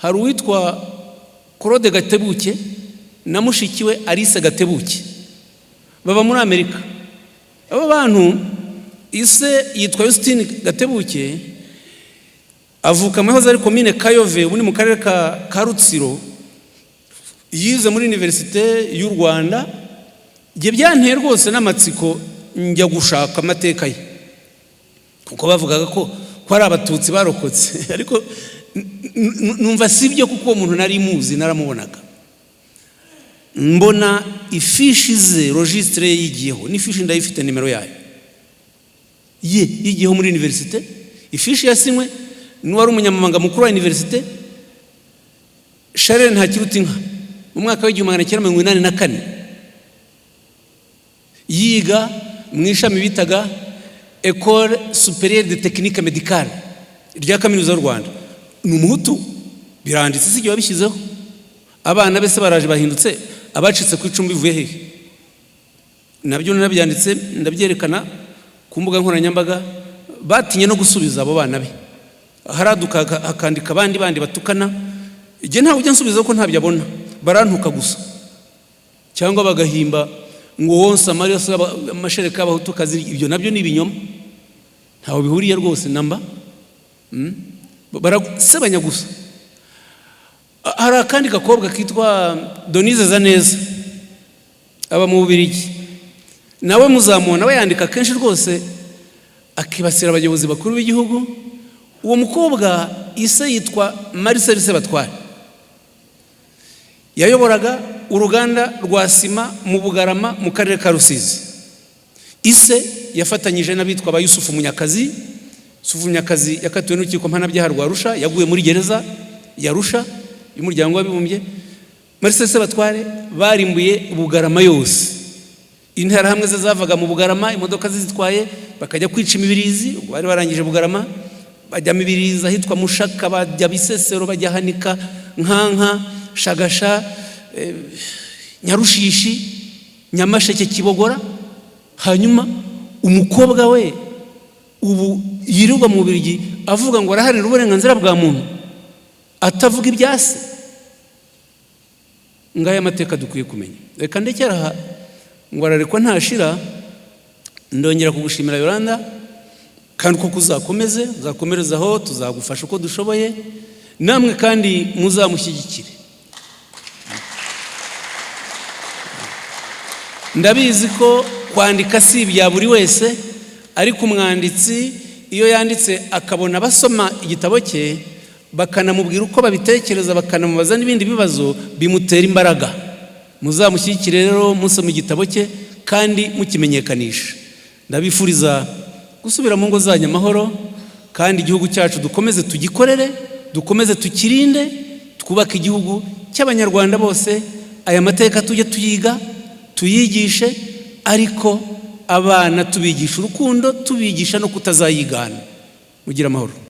hari uwitwa Claude Gatebuke na mushikiwe Alice Gatebuke baba muri Amerika. Abo bantu ise yitwa Justine Gatebuke avuka mu hoza ari commune Kayove ubundi mu karere ka Rutsiro, yize muri Université y'u Rwanda. Je byanteye rwose n'amatsiko njya gushaka amateka ye, kuko bavugaga ko ari abatutsi barokotse ariko numva sibyo kuko umuntu nari muzi naramubonaga. Mbona ifishi ze registre yigiyeho, n'ifishi ndayifite nimero yayo yigiyeho muri université. Ifishi yasinywe n'uwari umunyamabanga mukuru wa université Charles Ntakirutinka mu mwaka wa 1984, yiga mu ishami bitaga École supérieure de technique médicale rya kaminuza y'u Rwanda. Ni umuhutu, biranditse si babishyizeho. Abana bese baraje bahindutse abacitse ku icumbi bivuye hehe, nabyo nabyanditse ndabyerekana ku mbuga nkoranyambaga. Batinye no gusubiza abo bana be, haraduka akandika bandi batukana. Je ntawe ujya nsubiza ko ntabyo abona, barantuka gusa cyangwa bagahimba ngo wonsa Mario amashereka abahutu kazi. Ibyo nabyo ni ibinyoma, ntawe bihuriye rwose namba. Barasebanya gusa. Hari akandi gakobwa kitwa Denise Zaneza aba mu Bubiligi, nawe muzamubona we yandika kenshi rwose akibasira abayobozi bakuru b'igihugu. Uwo mukobwa ise yitwa Marcel Sebatware, yayoboraga uruganda rwa sima mu Bugarama mu karere ka Rusizi. Ise yafatanyije n'abitwa ba Yusufu Munyakazi. Yusufu Munyakazi yakatiwe n'urukiko mpanabyaha rwa Arusha, yaguye muri gereza ya Arusha y'umuryango w'abibumbye. Marcel Sebatware barimbuye Bugarama yose. Intara hamwe zavaga mu Bugarama imodoka zitwaye bakajya kwica imibirizi. Bari barangije Bugarama bajya mibiriza ahitwa Mushaka, bajya Bisesero, bajya Hanika, Nkanka, Shagasha, Nyarushishi, Nyamasheke, Kibogora. Hanyuma umukobwa we ubu yirirwa mu Bubiligi avuga ngo araharira uburenganzira bwa muntu, atavuga ibyase. Ngaya amateka dukwiye kumenya. Reka ndekera aha ngo ararekwa ntashira. Ndongera kugushimira Yolanda, kandi uko uzakomerezaho tuzagufasha uko dushoboye, namwe kandi muzamushyigikire. Ndabizi ko kwandika si ibya buri wese, ariko umwanditsi iyo yanditse akabona basoma igitabo cye bakanamubwira uko babitekereza, bakanamubaza n'ibindi bibazo bimutera imbaraga. Muzamushyigikire rero musoma igitabo cye kandi mukimenyekanisha. Ndabifuriza gusubira mu ngo zanyu amahoro, kandi igihugu cyacu dukomeze tugikorere, dukomeze tukirinde, twubake igihugu cy'abanyarwanda bose. Aya mateka tujye tuyiga, tuyigishe, ariko abana tubigisha urukundo, tubigisha no kutazayigana. Mugira amahoro.